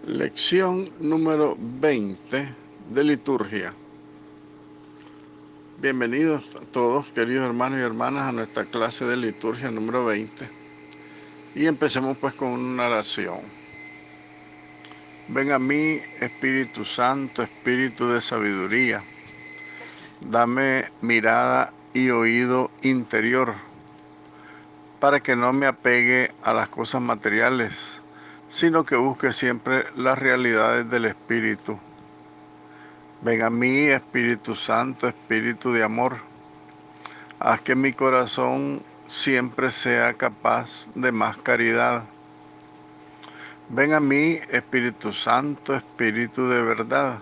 Lección número 20 de liturgia. Bienvenidos a todos, queridos hermanos y hermanas, a nuestra clase de liturgia número 20. Y empecemos pues con una oración. Ven a mí, Espíritu Santo, Espíritu de sabiduría. Dame mirada y oído interior, para que no me apegue a las cosas materiales, sino que busque siempre las realidades del Espíritu. Ven a mí, Espíritu Santo, Espíritu de amor. Haz que mi corazón siempre sea capaz de más caridad. Ven a mí, Espíritu Santo, Espíritu de verdad.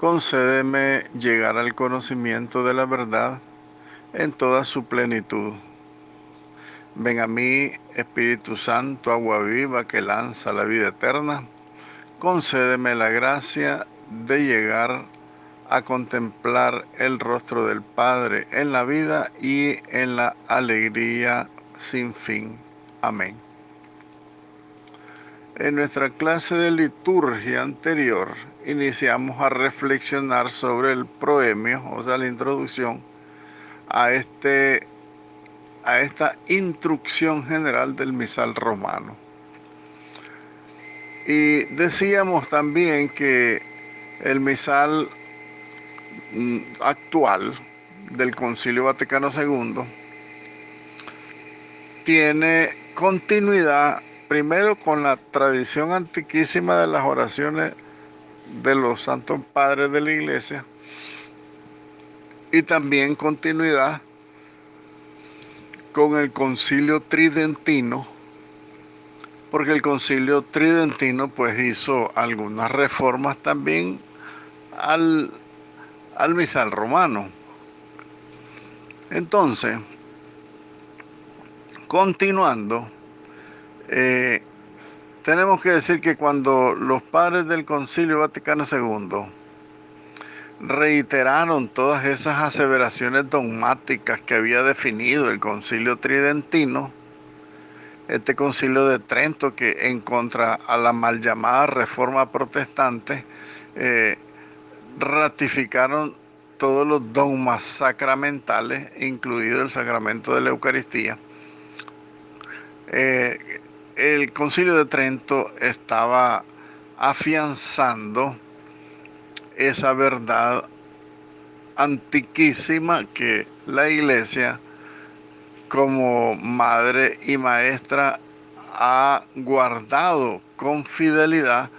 Concédeme llegar al conocimiento de la verdad en toda su plenitud. Ven a mí, Espíritu Santo, agua viva que lanza la vida eterna. Concédeme la gracia de llegar a contemplar el rostro del Padre en la vida y en la alegría sin fin. Amén. En nuestra clase de liturgia anterior iniciamos a reflexionar sobre el proemio, o sea, la introducción a esta instrucción general del misal romano. Y decíamos también que el misal actual del Concilio Vaticano II tiene continuidad primero con la tradición antiquísima de las oraciones de los santos padres de la Iglesia y también continuidad con el Concilio Tridentino, porque el Concilio Tridentino pues hizo algunas reformas también al misal romano. Entonces, continuando, tenemos que decir que cuando los padres del Concilio Vaticano II reiteraron todas esas aseveraciones dogmáticas que había definido el Concilio Tridentino, este Concilio de Trento, que en contra a la mal llamada Reforma Protestante, ratificaron todos los dogmas sacramentales, incluido el sacramento de la Eucaristía. El Concilio de Trento estaba afianzando esa verdad antiquísima que la Iglesia, como madre y maestra, ha guardado con fidelidad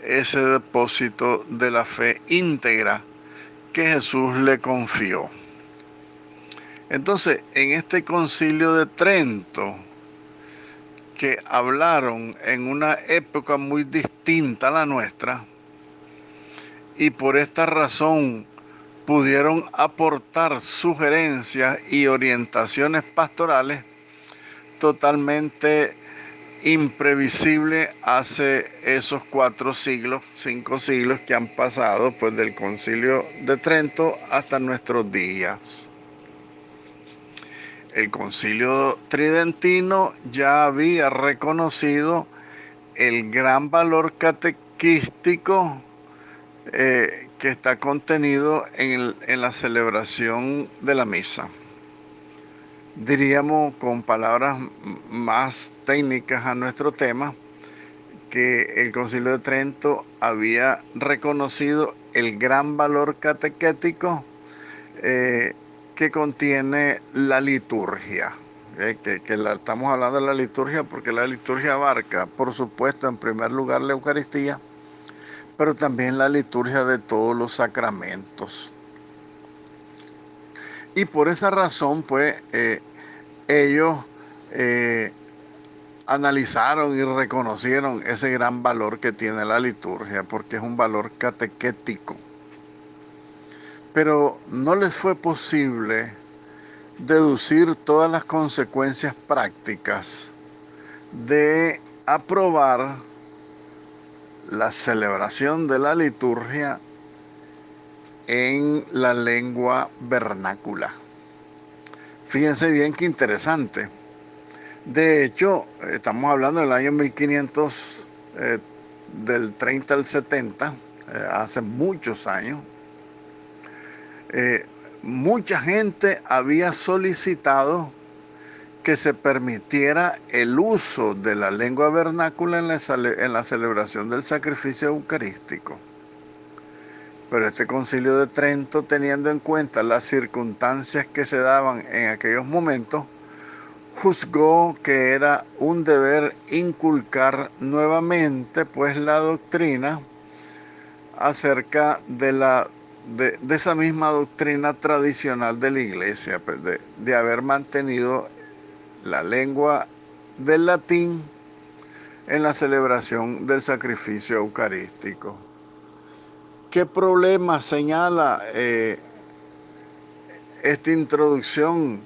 ese depósito de la fe íntegra que Jesús le confió. Entonces, en este Concilio de Trento, que hablaron en una época muy distinta a la nuestra, y por esta razón pudieron aportar sugerencias y orientaciones pastorales totalmente imprevisibles hace esos 4 siglos, 5 siglos que han pasado pues del Concilio de Trento hasta nuestros días. El Concilio Tridentino ya había reconocido el gran valor catequístico que está contenido en la celebración de la misa. Diríamos con palabras más técnicas a nuestro tema, que el Concilio de Trento había reconocido el gran valor catequético que contiene la liturgia. Estamos hablando de la liturgia porque la liturgia abarca, por supuesto, en primer lugar la Eucaristía, pero también la liturgia de todos los sacramentos. Y por esa razón, pues, ellos analizaron y reconocieron ese gran valor que tiene la liturgia, porque es un valor catequético. Pero no les fue posible deducir todas las consecuencias prácticas de aprobar la celebración de la liturgia en la lengua vernácula. Fíjense bien qué interesante. De hecho, estamos hablando del año 1530 del 30 al 70, hace muchos años, mucha gente había solicitado que se permitiera el uso de la lengua vernácula en la celebración del sacrificio eucarístico. Pero este Concilio de Trento, teniendo en cuenta las circunstancias que se daban en aquellos momentos, juzgó que era un deber inculcar nuevamente pues la doctrina acerca de esa misma doctrina tradicional de la Iglesia, pues de haber mantenido la lengua del latín en la celebración del sacrificio eucarístico. ¿Qué problema señala esta introducción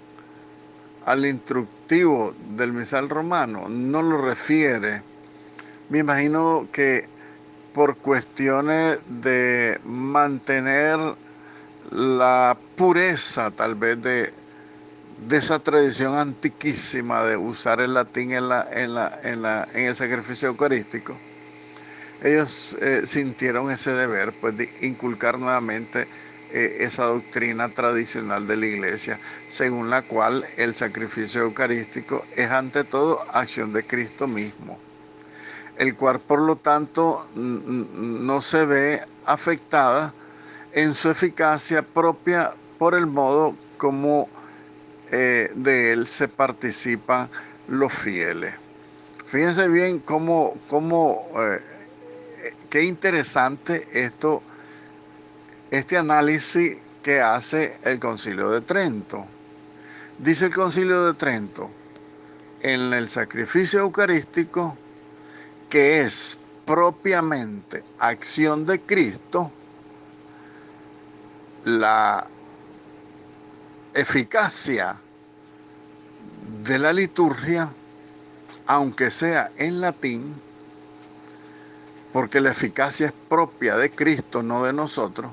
al instructivo del misal romano? No lo refiere. Me imagino que por cuestiones de mantener la pureza tal vez de esa tradición antiquísima de usar el latín en el sacrificio eucarístico, ellos sintieron ese deber pues, de inculcar nuevamente esa doctrina tradicional de la Iglesia, según la cual el sacrificio eucarístico es ante todo acción de Cristo mismo, el cual por lo tanto no se ve afectada en su eficacia propia por el modo como de él se participan los fieles. Fíjense bien qué interesante este análisis que hace el Concilio de Trento. Dice el Concilio de Trento, en el sacrificio eucarístico, que es propiamente acción de Cristo, la eficacia de la liturgia, aunque sea en latín, porque la eficacia es propia de Cristo, no de nosotros.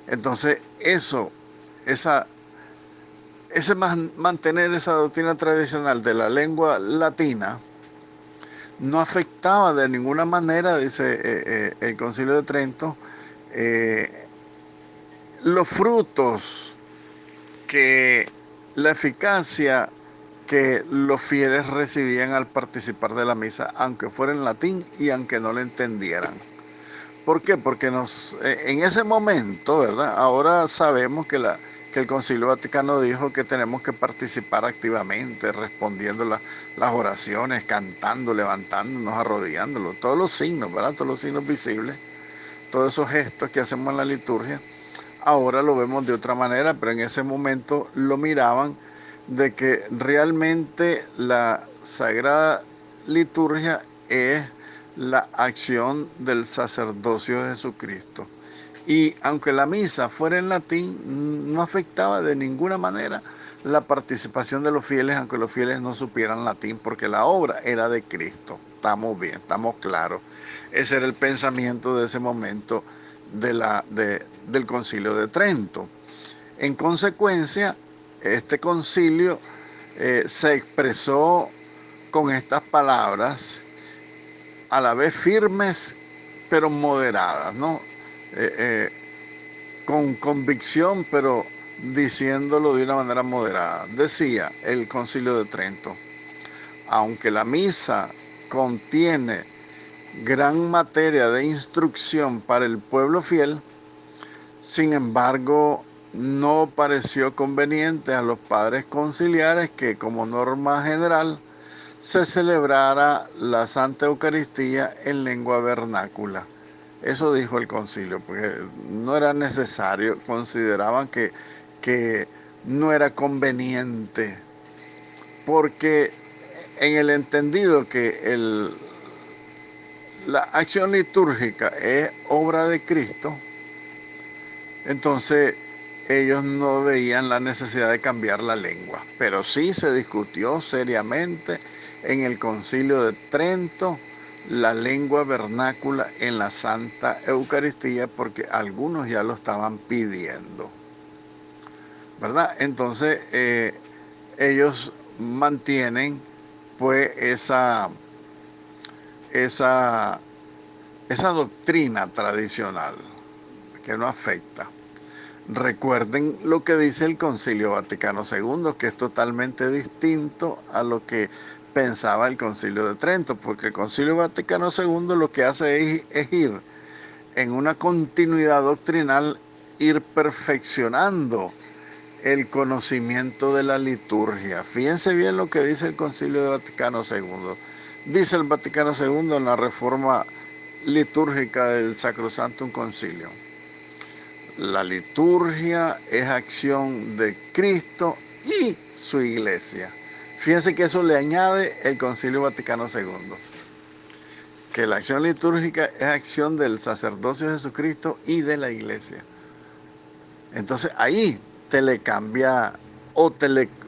Entonces mantener esa doctrina tradicional de la lengua latina no afectaba de ninguna manera, dice el Concilio de Trento, los frutos que la eficacia que los fieles recibían al participar de la misa, aunque fuera en latín y aunque no la entendieran. ¿Por qué? Porque en ese momento, ¿verdad? Ahora sabemos que el Concilio Vaticano dijo que tenemos que participar activamente, respondiendo las oraciones, cantando, levantándonos, arrodillándonos, todos los signos, ¿verdad? Todos los signos visibles, todos esos gestos que hacemos en la liturgia. Ahora lo vemos de otra manera, pero en ese momento lo miraban de que realmente la Sagrada Liturgia es la acción del sacerdocio de Jesucristo. Y aunque la misa fuera en latín, no afectaba de ninguna manera la participación de los fieles, aunque los fieles no supieran latín, porque la obra era de Cristo. Estamos bien, estamos claros. Ese era el pensamiento de ese momento del Concilio de Trento. En consecuencia, este concilio se expresó con estas palabras, a la vez firmes pero moderadas, ¿no? Con convicción pero diciéndolo de una manera moderada. Decía el Concilio de Trento, aunque la misa contiene gran materia de instrucción para el pueblo fiel, sin embargo, no pareció conveniente a los padres conciliares que, como norma general, se celebrara la Santa Eucaristía en lengua vernácula. Eso dijo el concilio, porque no era necesario, consideraban que no era conveniente, porque en el entendido que la acción litúrgica es obra de Cristo, entonces ellos no veían la necesidad de cambiar la lengua. Pero sí se discutió seriamente en el Concilio de Trento la lengua vernácula en la Santa Eucaristía, porque algunos ya lo estaban pidiendo, ¿verdad? Entonces ellos mantienen pues esa esa doctrina tradicional que no afecta. Recuerden lo que dice el Concilio Vaticano II, que es totalmente distinto a lo que pensaba el Concilio de Trento, porque el Concilio Vaticano II lo que hace es ir en una continuidad doctrinal, ir perfeccionando el conocimiento de la liturgia. Fíjense bien lo que dice el Concilio Vaticano II. Dice el Vaticano II en la reforma litúrgica del Sacrosanctum Concilio: la liturgia es acción de Cristo y su iglesia. Fíjense que eso le añade el Concilio Vaticano II, que la acción litúrgica es acción del sacerdocio de Jesucristo y de la iglesia. Entonces ahí te le cambia,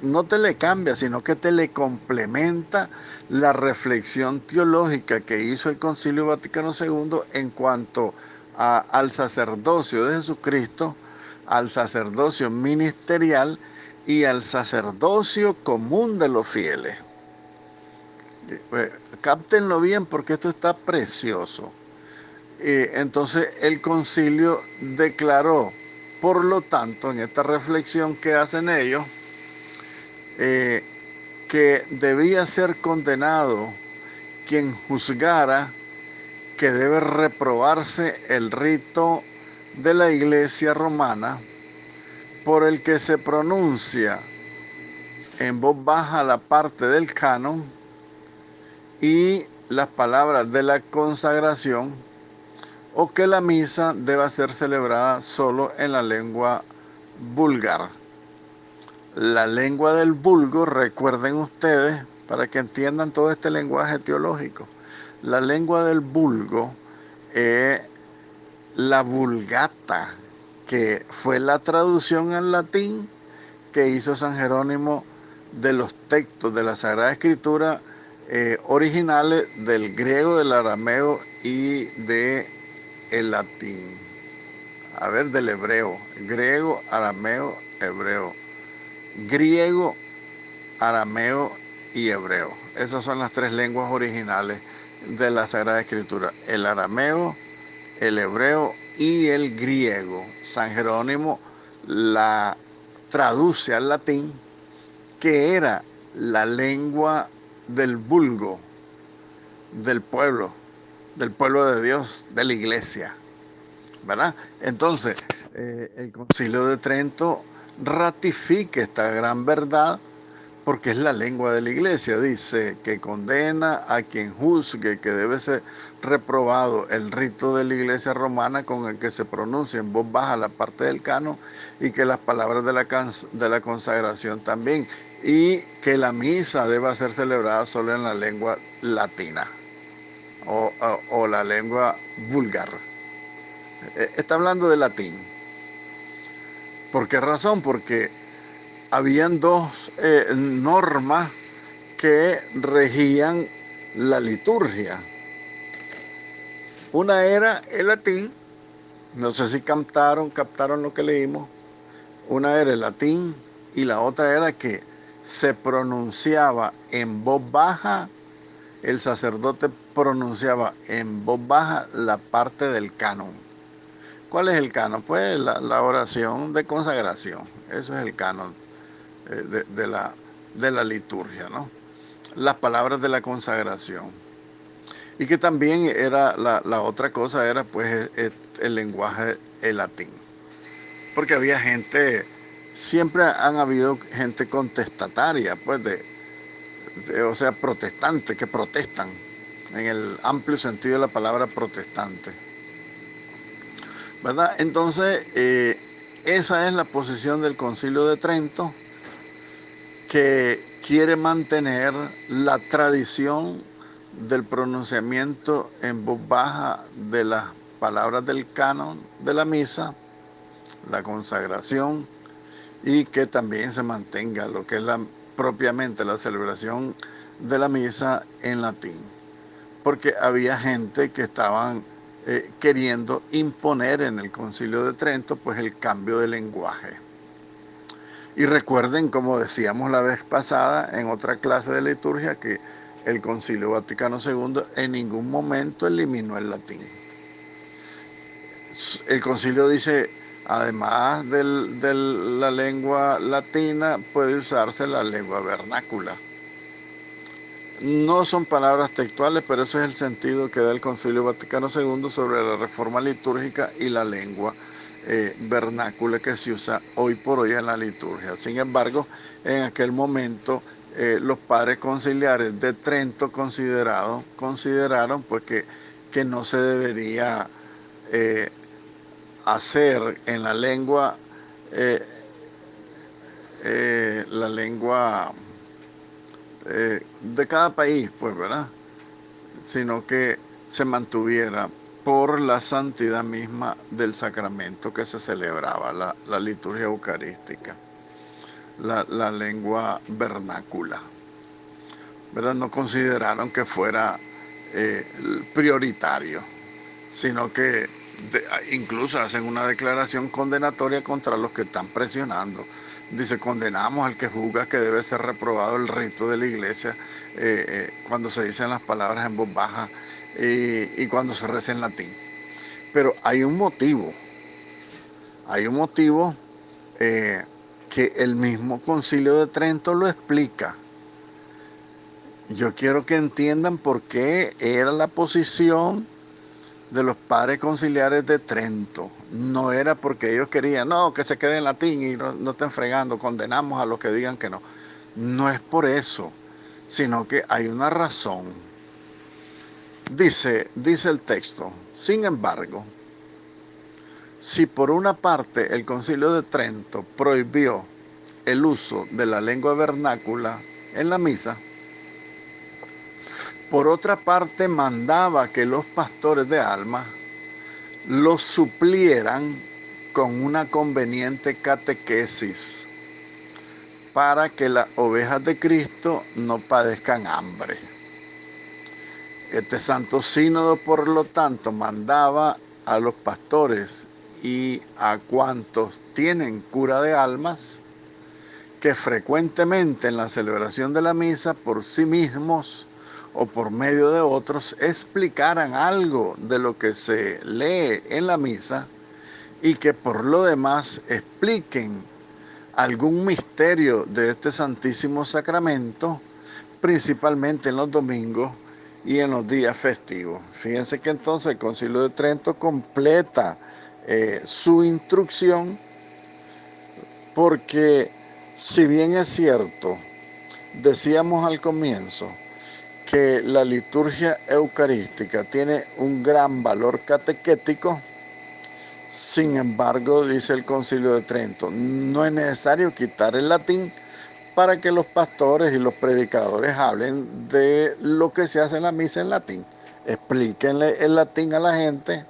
no te le cambia, sino que te le complementa la reflexión teológica que hizo el Concilio Vaticano II en cuanto al sacerdocio de Jesucristo, al sacerdocio ministerial y al sacerdocio común de los fieles. Cáptenlo bien porque esto está precioso. Entonces el concilio declaró, por lo tanto, en esta reflexión que hacen ellos, que debía ser condenado quien juzgara que debe reprobarse el rito de la Iglesia romana por el que se pronuncia en voz baja la parte del canon y las palabras de la consagración, o que la misa deba ser celebrada solo en la lengua búlgar. La lengua del vulgo, recuerden ustedes, para que entiendan todo este lenguaje teológico, la lengua del vulgo es la Vulgata, que fue la traducción al latín que hizo San Jerónimo de los textos de la Sagrada Escritura originales del griego, del arameo y del latín. A ver, del hebreo, griego, arameo, hebreo. Griego, arameo y hebreo. Esas son las tres lenguas originales de la Sagrada Escritura: el arameo, el hebreo y el griego. San Jerónimo la traduce al latín, que era la lengua del vulgo, del pueblo de Dios, de la iglesia, ¿verdad? Entonces, el Concilio de Trento ratifica esta gran verdad porque es la lengua de la iglesia. Dice que condena a quien juzgue que debe ser reprobado el rito de la iglesia romana con el que se pronuncia en voz baja la parte del canon y que las palabras de la consagración también, y que la misa deba ser celebrada solo en la lengua latina o la lengua vulgar. Está hablando de latín. ¿Por qué razón? Porque habían dos normas que regían la liturgia. Una era el latín, no sé si captaron lo que leímos. Una era el latín y la otra era que se pronunciaba en voz baja, el sacerdote pronunciaba en voz baja la parte del canon. ¿Cuál es el canon? Pues la oración de consagración. Eso es el canon de la liturgia, ¿no? Las palabras de la consagración. Y que también era la otra cosa, era pues el lenguaje, el latín. Porque había gente, siempre han habido gente contestataria, pues o sea, protestantes, que protestan, en el amplio sentido de la palabra protestante, ¿verdad? Entonces, esa es la posición del Concilio de Trento, que quiere mantener la tradición del pronunciamiento en voz baja de las palabras del canon de la misa, la consagración, y que también se mantenga lo que es propiamente la celebración de la misa en latín. Porque había gente que estaban queriendo imponer en el Concilio de Trento pues el cambio de lenguaje. Y recuerden, como decíamos la vez pasada en otra clase de liturgia, que el Concilio Vaticano II en ningún momento eliminó el latín. el concilio dice, además de la lengua latina, puede usarse la lengua vernácula. No son palabras textuales, pero ese es el sentido que da el Concilio Vaticano II sobre la reforma litúrgica y la lengua vernácula que se usa hoy por hoy en la liturgia. Sin embargo, en aquel momento los padres conciliares de Trento consideraron pues que no se debería hacer en la lengua de cada país, pues, ¿verdad? Sino que se mantuviera por la santidad misma del sacramento que se celebraba, la liturgia eucarística, la lengua vernácula, ¿verdad? No consideraron que fuera prioritario, sino que incluso hacen una declaración condenatoria contra los que están presionando. Dice, condenamos al que juzga que debe ser reprobado el rito de la iglesia cuando se dicen las palabras en voz baja y cuando se reza en latín. Pero hay un motivo que el mismo Concilio de Trento lo explica. Yo quiero que entiendan por qué era la posición de los padres conciliares de Trento. No era porque ellos querían, no, que se quede en latín y no estén fregando, condenamos a los que digan que no. No es por eso, sino que hay una razón. Dice el texto, sin embargo, si por una parte el Concilio de Trento prohibió el uso de la lengua vernácula en la misa, por otra parte mandaba que los pastores de almas los suplieran con una conveniente catequesis para que las ovejas de Cristo no padezcan hambre. Este Santo Sínodo, por lo tanto, mandaba a los pastores y a cuantos tienen cura de almas que frecuentemente en la celebración de la misa por sí mismos o por medio de otros explicaran algo de lo que se lee en la misa y que por lo demás expliquen algún misterio de este Santísimo Sacramento, principalmente en los domingos y en los días festivos. Fíjense que entonces el Concilio de Trento completa su instrucción, porque si bien es cierto, decíamos al comienzo, que la liturgia eucarística tiene un gran valor catequético, sin embargo, dice el Concilio de Trento, no es necesario quitar el latín para que los pastores y los predicadores hablen de lo que se hace en la misa en latín. Explíquenle el latín a la gente.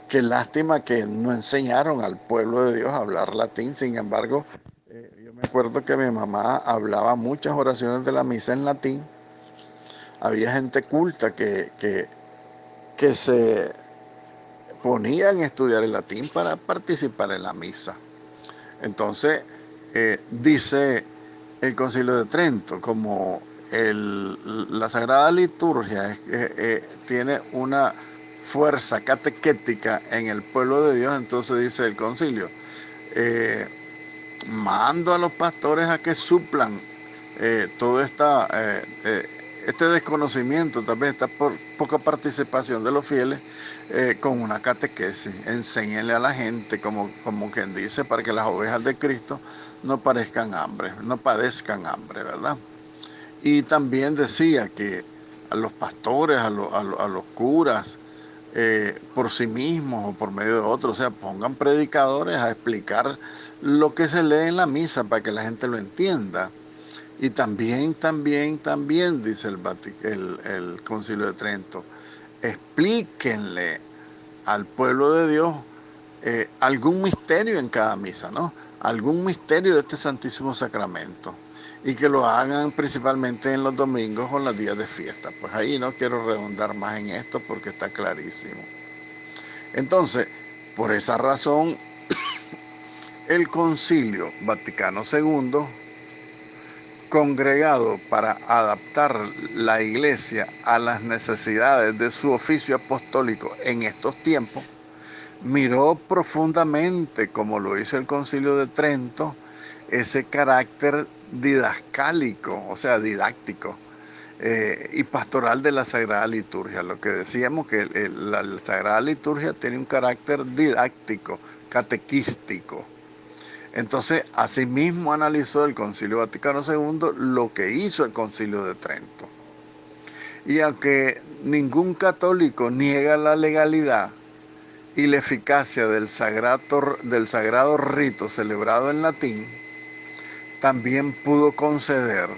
Qué lástima que no enseñaron al pueblo de Dios a hablar latín. Sin embargo, yo me acuerdo que mi mamá hablaba muchas oraciones de la misa en latín. Había gente culta que se ponían a estudiar el latín para participar en la misa. Entonces, dice el Concilio de Trento, como la Sagrada Liturgia tiene una fuerza catequética en el pueblo de Dios, entonces dice el Concilio, mando a los pastores a que suplan todo este desconocimiento, tal vez esta poca participación de los fieles, con una catequesis. Enséñenle a la gente, como quien dice, para que las ovejas de Cristo no padezcan hambre, ¿verdad? Y también decía que a los pastores, a los curas, por sí mismos o por medio de otros, o sea, pongan predicadores a explicar lo que se lee en la misa para que la gente lo entienda. Y también, dice el Concilio de Trento, explíquenle al pueblo de Dios algún misterio en cada misa, ¿no? Algún misterio de este Santísimo Sacramento. Y que lo hagan principalmente en los domingos o en los días de fiesta. Pues ahí no quiero redundar más en esto porque está clarísimo. Entonces, por esa razón, el Concilio Vaticano II, congregado para adaptar la Iglesia a las necesidades de su oficio apostólico en estos tiempos, miró profundamente, como lo hizo el Concilio de Trento, ese carácter didascálico, o sea, didáctico, y pastoral de la Sagrada Liturgia. Lo que decíamos que la Sagrada Liturgia tiene un carácter didáctico, catequístico. Entonces, asimismo analizó el Concilio Vaticano II lo que hizo el Concilio de Trento. Y aunque ningún católico niega la legalidad y la eficacia del sagrado rito celebrado en latín, también pudo conceder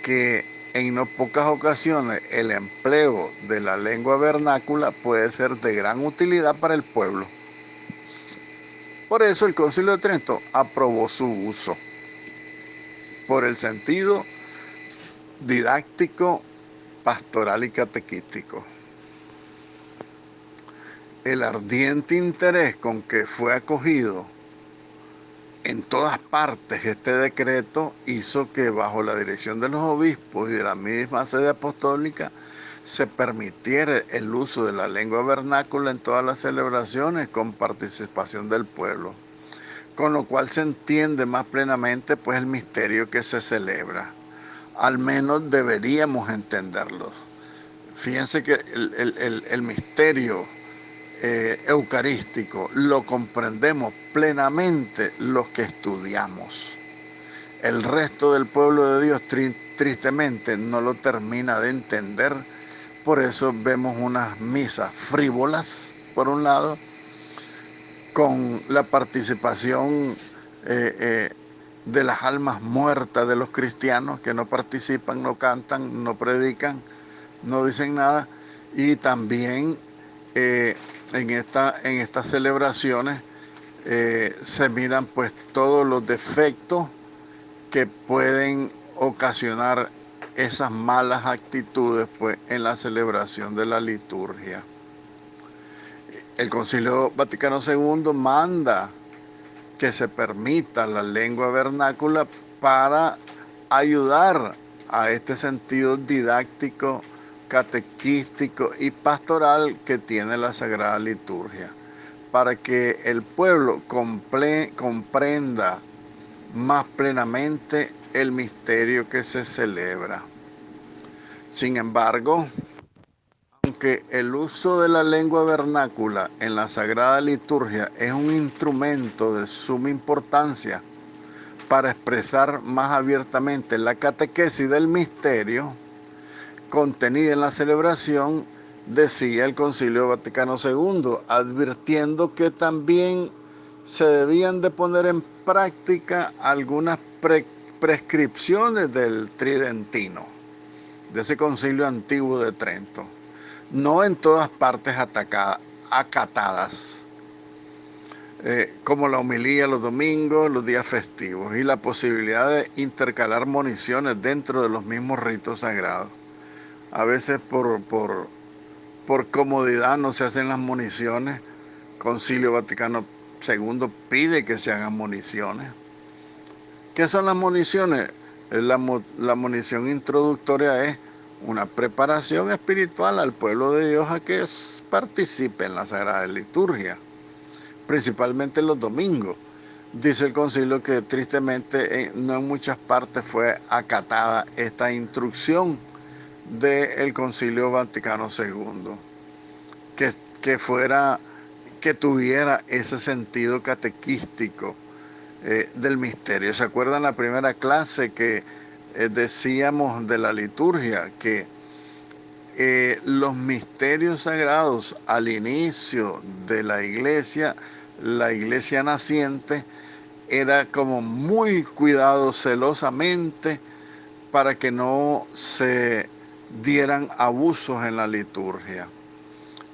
que en no pocas ocasiones el empleo de la lengua vernácula puede ser de gran utilidad para el pueblo. Por eso el Concilio de Trento aprobó su uso, por el sentido didáctico, pastoral y catequístico. El ardiente interés con que fue acogido en todas partes este decreto hizo que bajo la dirección de los obispos y de la misma sede apostólica se permitiera el uso de la lengua vernácula en todas las celebraciones con participación del pueblo, con lo cual se entiende más plenamente pues el misterio que se celebra. Al menos deberíamos entenderlo. Fíjense que el misterio eucarístico lo comprendemos plenamente los que estudiamos. El resto del pueblo de Dios tristemente no lo termina de entender. Por eso vemos unas misas frívolas, por un lado, con la participación de las almas muertas de los cristianos que no participan, no cantan, no predican, no dicen nada, y también en estas celebraciones se miran pues todos los defectos que pueden ocasionar esas malas actitudes pues en la celebración de la liturgia. El Concilio Vaticano II manda que se permita la lengua vernácula para ayudar a este sentido didáctico, catequístico y pastoral que tiene la Sagrada Liturgia, para que el pueblo comprenda más plenamente el misterio que se celebra. Sin embargo, aunque el uso de la lengua vernácula en la Sagrada Liturgia es un instrumento de suma importancia para expresar más abiertamente la catequesis del misterio contenida en la celebración, decía el Concilio Vaticano II, advirtiendo que también se debían de poner en práctica algunas prescripciones del Tridentino, de ese concilio antiguo de Trento, no en todas partes acatadas, como la homilía los domingos, los días festivos, y la posibilidad de intercalar moniciones dentro de los mismos ritos sagrados. A veces por comodidad no se hacen las moniciones. Concilio Vaticano II pide que se hagan moniciones. ¿Qué son las moniciones? La monición introductoria es una preparación espiritual al pueblo de Dios a que participe en la Sagrada Liturgia, principalmente los domingos. Dice el concilio que tristemente no en muchas partes fue acatada esta instrucción del Concilio Vaticano II, que tuviera ese sentido catequístico del misterio. ¿Se acuerdan la primera clase que decíamos de la liturgia? Que los misterios sagrados al inicio de la iglesia naciente, era como muy cuidado celosamente para que no se dieran abusos en la liturgia.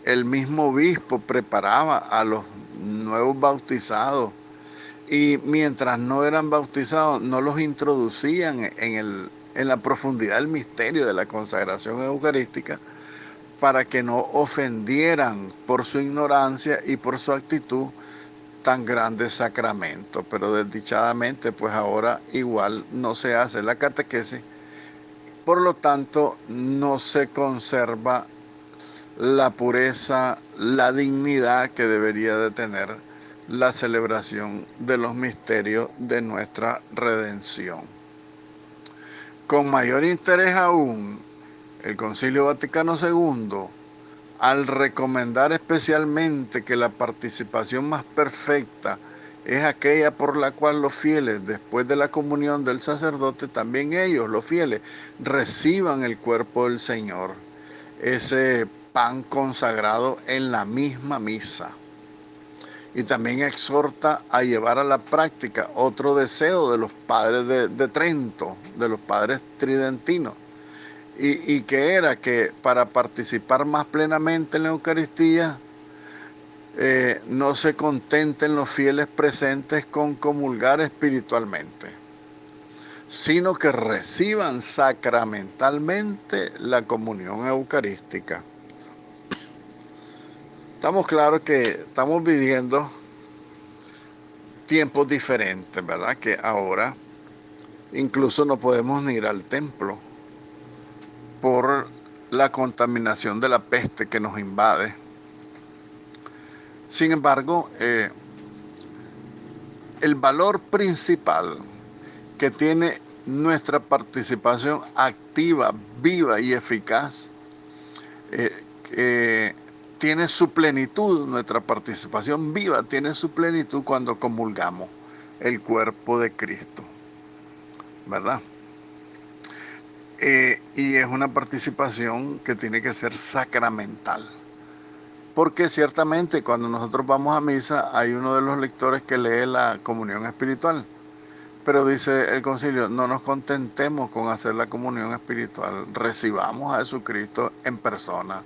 El mismo obispo preparaba a los nuevos bautizados y mientras no eran bautizados no los introducían en la profundidad del misterio de la consagración eucarística para que no ofendieran por su ignorancia y por su actitud tan grande sacramento. Pero desdichadamente pues ahora igual no se hace la catequesis. Por lo tanto, no se conserva la pureza, la dignidad que debería de tener la celebración de los misterios de nuestra redención. Con mayor interés aún, el Concilio Vaticano II, al recomendar especialmente que la participación más perfecta es aquella por la cual los fieles, después de la comunión del sacerdote, también ellos, los fieles, reciban el cuerpo del Señor, ese pan consagrado en la misma misa. Y también exhorta a llevar a la práctica otro deseo de los padres de Trento, de los padres tridentinos, y que era que para participar más plenamente en la Eucaristía, no se contenten los fieles presentes con comulgar espiritualmente, sino que reciban sacramentalmente la comunión eucarística. Estamos claros que estamos viviendo tiempos diferentes, ¿verdad? Que ahora incluso no podemos ni ir al templo por la contaminación de la peste que nos invade. Sin embargo, el valor principal que tiene nuestra participación activa, viva y eficaz, tiene su plenitud, nuestra participación viva tiene su plenitud cuando comulgamos el cuerpo de Cristo, ¿verdad? Y es una participación que tiene que ser sacramental. Porque ciertamente cuando nosotros vamos a misa hay uno de los lectores que lee la comunión espiritual. Pero dice el concilio, no nos contentemos con hacer la comunión espiritual, recibamos a Jesucristo en persona,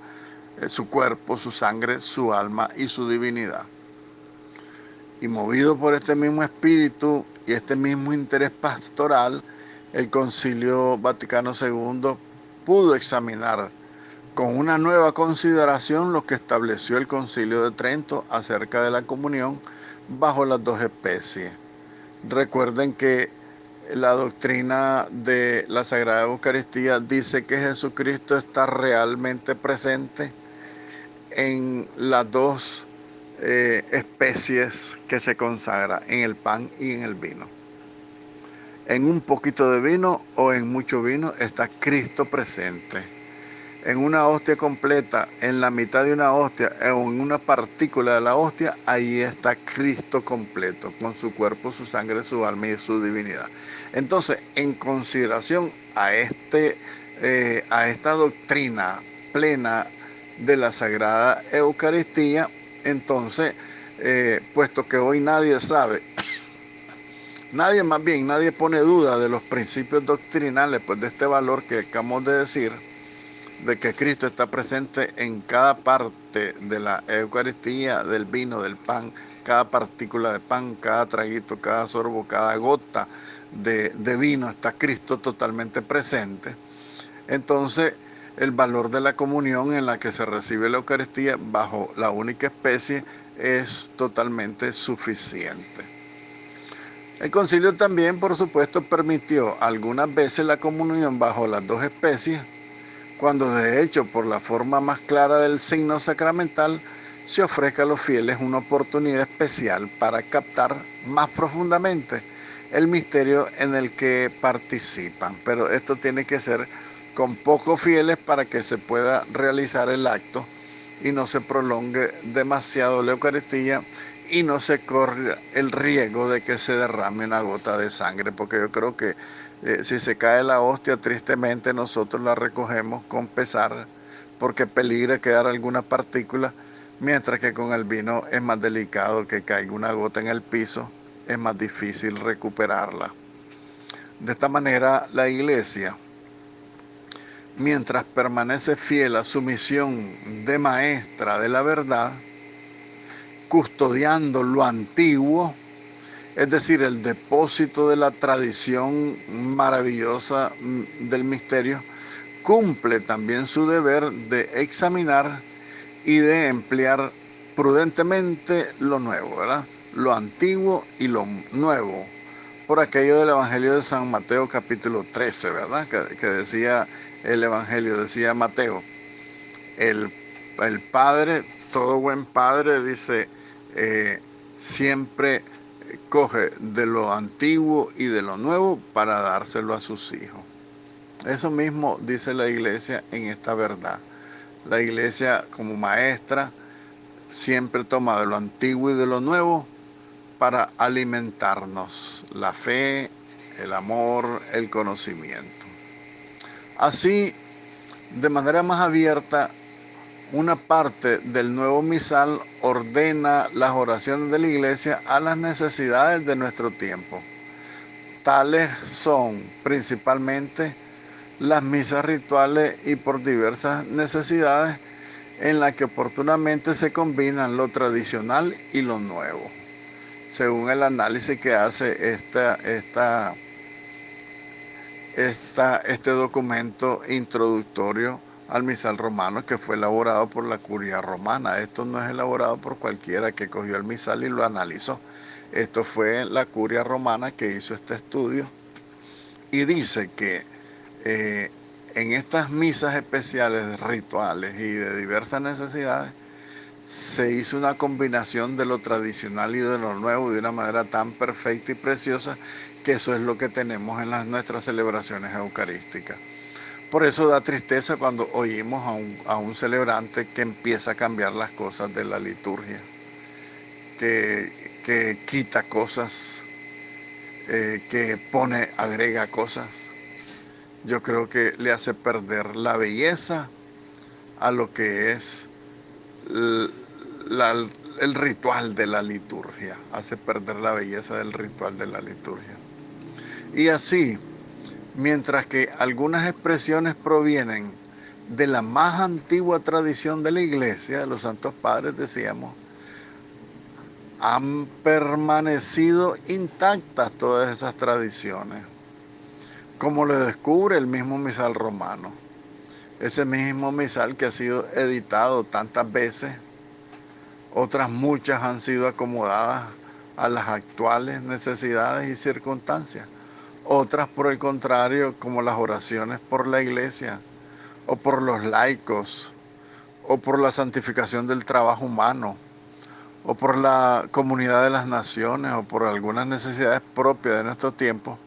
su cuerpo, su sangre, su alma y su divinidad. Y movido por este mismo espíritu y este mismo interés pastoral, el Concilio Vaticano II pudo examinar con una nueva consideración lo que estableció el Concilio de Trento acerca de la comunión bajo las dos especies. Recuerden que la doctrina de la Sagrada Eucaristía dice que Jesucristo está realmente presente en las dos especies que se consagra, en el pan y en el vino. En un poquito de vino o en mucho vino está Cristo presente. En una hostia completa, en la mitad de una hostia o en una partícula de la hostia, ahí está Cristo completo, con su cuerpo, su sangre, su alma y su divinidad. Entonces, en consideración a esta doctrina plena de la Sagrada Eucaristía, entonces, puesto que hoy nadie sabe, nadie pone duda de los principios doctrinales, pues de este valor que acabamos de decir, de que Cristo está presente en cada parte de la Eucaristía, del vino, del pan, cada partícula de pan, cada traguito, cada sorbo, cada gota de vino, está Cristo totalmente presente. Entonces, el valor de la comunión en la que se recibe la Eucaristía bajo la única especie es totalmente suficiente. El concilio también, por supuesto, permitió algunas veces la comunión bajo las dos especies, cuando de hecho por la forma más clara del signo sacramental se ofrezca a los fieles una oportunidad especial para captar más profundamente el misterio en el que participan. Pero esto tiene que ser con pocos fieles para que se pueda realizar el acto y no se prolongue demasiado la Eucaristía y no se corre el riesgo de que se derrame una gota de sangre, porque yo creo que si se cae la hostia, tristemente nosotros la recogemos con pesar, porque peligra quedar alguna partícula, mientras que con el vino es más delicado que caiga una gota en el piso, es más difícil recuperarla. De esta manera, la Iglesia, mientras permanece fiel a su misión de maestra de la verdad, custodiando lo antiguo, es decir, el depósito de la tradición maravillosa del misterio, cumple también su deber de examinar y de emplear prudentemente lo nuevo, ¿verdad? Lo antiguo y lo nuevo. Por aquello del Evangelio de San Mateo capítulo 13, ¿verdad? Que decía el Evangelio, decía Mateo, el el padre, todo buen padre, dice, siempre coge de lo antiguo y de lo nuevo para dárselo a sus hijos. Eso mismo dice la iglesia en esta verdad. La iglesia como maestra siempre toma de lo antiguo y de lo nuevo para alimentarnos la fe, el amor, el conocimiento. Así, de manera más abierta, una parte del nuevo misal ordena las oraciones de la iglesia a las necesidades de nuestro tiempo. Tales son principalmente las misas rituales y por diversas necesidades en las que oportunamente se combinan lo tradicional y lo nuevo, según el análisis que hace este documento introductorio al misal romano, que fue elaborado por la curia romana. Esto no es elaborado por cualquiera que cogió el misal y lo analizó. Esto fue la curia romana que hizo este estudio y dice que en estas misas especiales, rituales y de diversas necesidades, se hizo una combinación de lo tradicional y de lo nuevo de una manera tan perfecta y preciosa que eso es lo que tenemos en nuestras celebraciones eucarísticas. Por eso da tristeza cuando oímos a un celebrante que empieza a cambiar las cosas de la liturgia, que quita cosas, que agrega cosas. Yo creo que le hace perder la belleza a lo que es el ritual de la liturgia, hace perder la belleza del ritual de la liturgia. Y así, mientras que algunas expresiones provienen de la más antigua tradición de la iglesia, de los santos padres, decíamos, han permanecido intactas todas esas tradiciones, como lo descubre el mismo misal romano. Ese mismo misal que ha sido editado tantas veces, otras muchas han sido acomodadas a las actuales necesidades y circunstancias. Otras, por el contrario, como las oraciones por la iglesia, o por los laicos, o por la santificación del trabajo humano, o por la comunidad de las naciones, o por algunas necesidades propias de nuestro tiempo,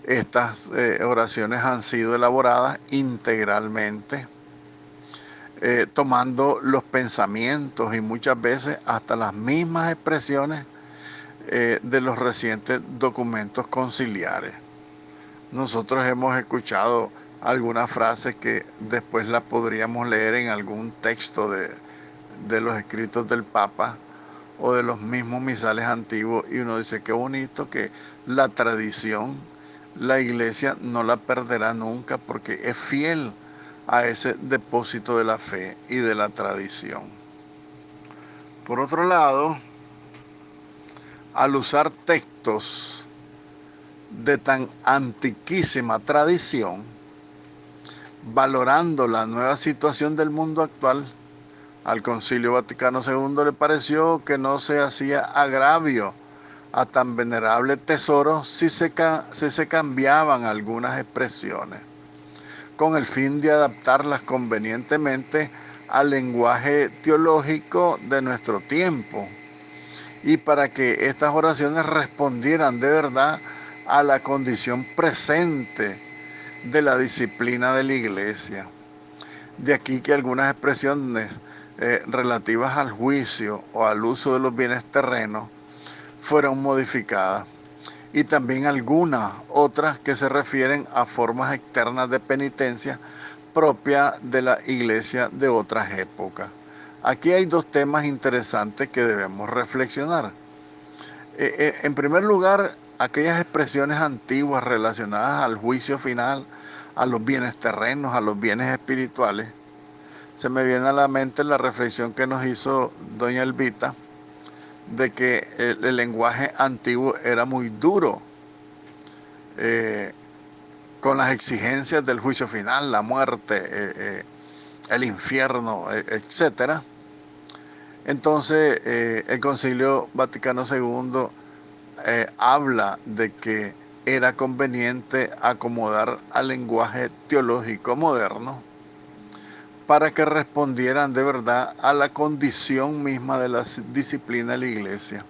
estas oraciones han sido elaboradas integralmente, tomando los pensamientos y muchas veces hasta las mismas expresiones de los recientes documentos conciliares. Nosotros hemos escuchado algunas frases que después las podríamos leer en algún texto de los escritos del Papa o de los mismos misales antiguos, y uno dice, qué bonito que la tradición, la iglesia no la perderá nunca porque es fiel a ese depósito de la fe y de la tradición. Por otro lado, al usar textos de tan antiquísima tradición, valorando la nueva situación del mundo actual, al Concilio Vaticano II le pareció que no se hacía agravio a tan venerable tesoro si se cambiaban algunas expresiones, con el fin de adaptarlas convenientemente al lenguaje teológico de nuestro tiempo y para que estas oraciones respondieran de verdad a la condición presente de la disciplina de la iglesia. De aquí que algunas expresiones relativas al juicio o al uso de los bienes terrenos fueron modificadas, y también algunas otras que se refieren a formas externas de penitencia propia de la iglesia de otras épocas. Aquí hay dos temas interesantes que debemos reflexionar. En primer lugar, aquellas expresiones antiguas relacionadas al juicio final, a los bienes terrenos, a los bienes espirituales. Se me viene a la mente la reflexión que nos hizo doña Elvita, de que el lenguaje antiguo era muy duro con las exigencias del juicio final, la muerte, el infierno, etc. Entonces, el Concilio Vaticano II habla de que era conveniente acomodar al lenguaje teológico moderno para que respondieran de verdad a la condición misma de la disciplina de la iglesia.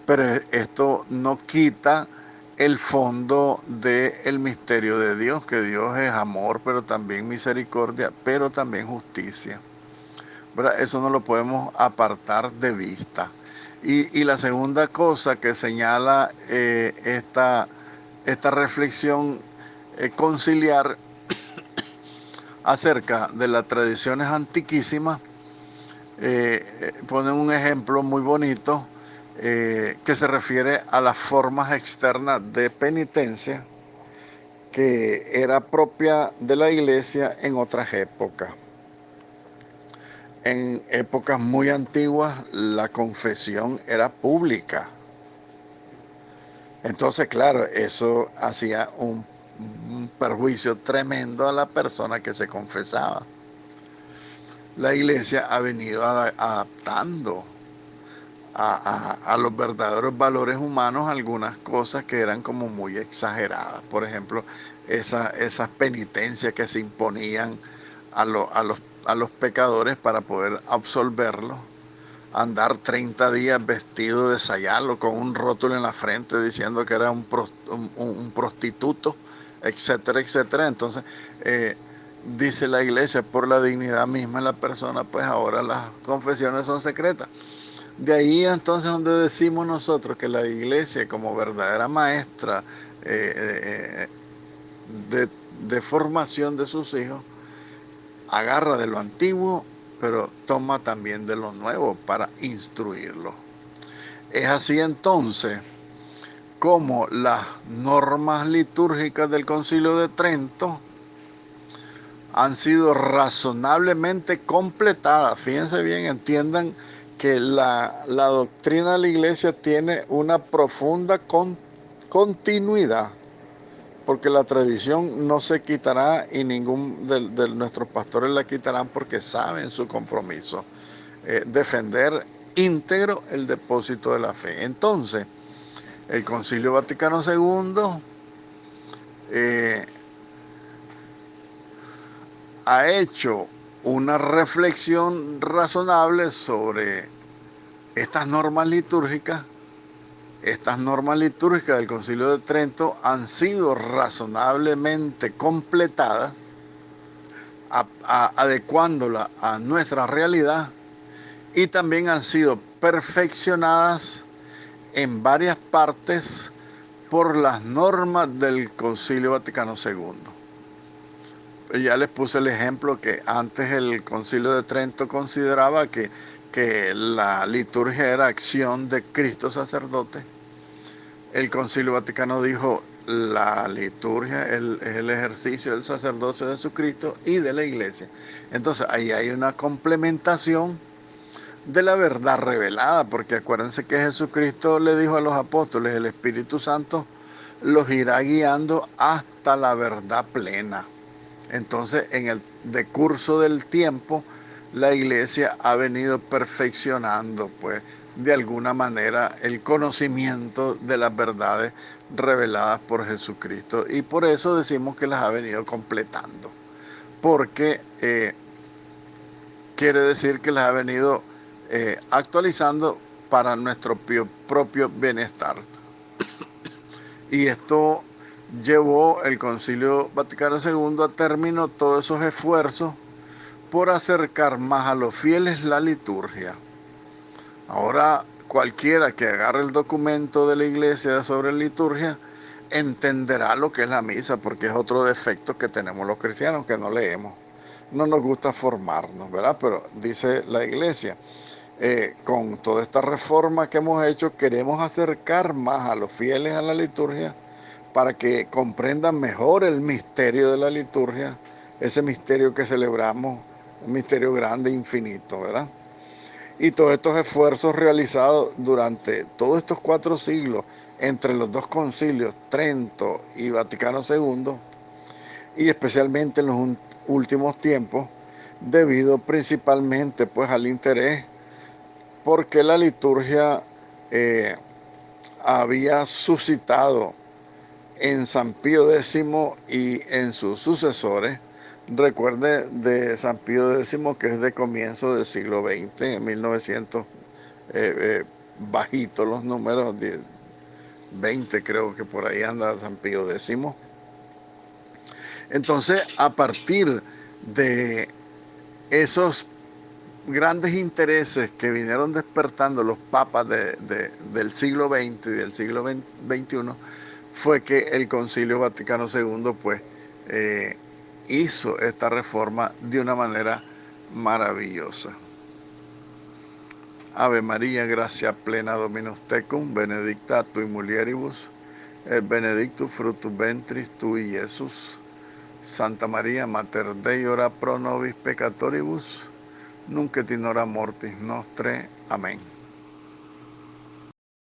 Pero esto no quita el fondo del misterio de Dios, que Dios es amor, pero también misericordia, pero también justicia. ¿Verdad? Eso no lo podemos apartar de vista. Y la segunda cosa que señala esta reflexión conciliar acerca de las tradiciones antiquísimas, ponen un ejemplo muy bonito que se refiere a las formas externas de penitencia que era propia de la iglesia en otras épocas. En épocas muy antiguas la confesión era pública. Entonces, claro, eso hacía un perjuicio tremendo a la persona que se confesaba. La iglesia ha venido adaptando a los verdaderos valores humanos algunas cosas que eran como muy exageradas. Por ejemplo, esas penitencias que se imponían a los pecadores para poder absolverlos. Andar 30 días vestido de sayalo con un rótulo en la frente diciendo que era un prostituto, etcétera, etcétera. Entonces, dice la iglesia, por la dignidad misma de la persona, pues ahora las confesiones son secretas. De ahí entonces donde decimos nosotros que la iglesia como verdadera maestra de formación de sus hijos, agarra de lo antiguo, pero toma también de lo nuevo para instruirlo. Es así entonces como las normas litúrgicas del Concilio de Trento han sido razonablemente completadas. Fíjense bien, entiendan que la doctrina de la iglesia tiene una profunda continuidad, porque la tradición no se quitará y ningún de nuestros pastores la quitarán porque saben su compromiso, defender íntegro el depósito de la fe. Entonces, el Concilio Vaticano II ha hecho una reflexión razonable sobre estas normas litúrgicas. Estas normas litúrgicas del Concilio de Trento han sido razonablemente completadas, adecuándolas a nuestra realidad, y también han sido perfeccionadas en varias partes por las normas del Concilio Vaticano II. Ya les puse el ejemplo que antes el Concilio de Trento consideraba que la liturgia era acción de Cristo sacerdote. El Concilio Vaticano dijo, la liturgia es el ejercicio del sacerdocio de Jesucristo y de la iglesia. Entonces ahí hay una complementación de la verdad revelada, porque acuérdense que Jesucristo le dijo a los apóstoles, el Espíritu Santo los irá guiando hasta la verdad plena. Entonces, en el decurso del tiempo, la iglesia ha venido perfeccionando, pues, de alguna manera, el conocimiento de las verdades reveladas por Jesucristo. Y por eso decimos que las ha venido completando. Porque quiere decir que las ha venido actualizando para nuestro propio bienestar. Y esto llevó el Concilio Vaticano II a término todos esos esfuerzos por acercar más a los fieles la liturgia. Ahora cualquiera que agarre el documento de la iglesia sobre liturgia entenderá lo que es la misa, porque es otro defecto que tenemos los cristianos, que no leemos. No nos gusta formarnos, ¿verdad? Pero dice la iglesia, con toda esta reforma que hemos hecho, queremos acercar más a los fieles a la liturgia para que comprendan mejor el misterio de la liturgia, ese misterio que celebramos, un misterio grande e infinito, ¿verdad? Y todos estos esfuerzos realizados durante todos estos 4 siglos, entre los 2 concilios, Trento y Vaticano II, y especialmente en los últimos tiempos, debido principalmente pues al interés porque la liturgia había suscitado en San Pío X y en sus sucesores Recuerde de San Pío X, que es de comienzo del siglo XX, en 1900, bajito los números, 20 creo que por ahí anda San Pío X. Entonces, a partir de esos grandes intereses que vinieron despertando los papas del siglo XX y del siglo XXI, fue que el Concilio Vaticano II pues hizo esta reforma de una manera maravillosa. Ave María, gracia plena Dominus tecum, benedicta tui mulieribus, et benedictus fructus ventris tui, Iesus. Santa María, Mater Dei, ora pro nobis peccatoribus, nunc et in hora mortis nostre. Amén.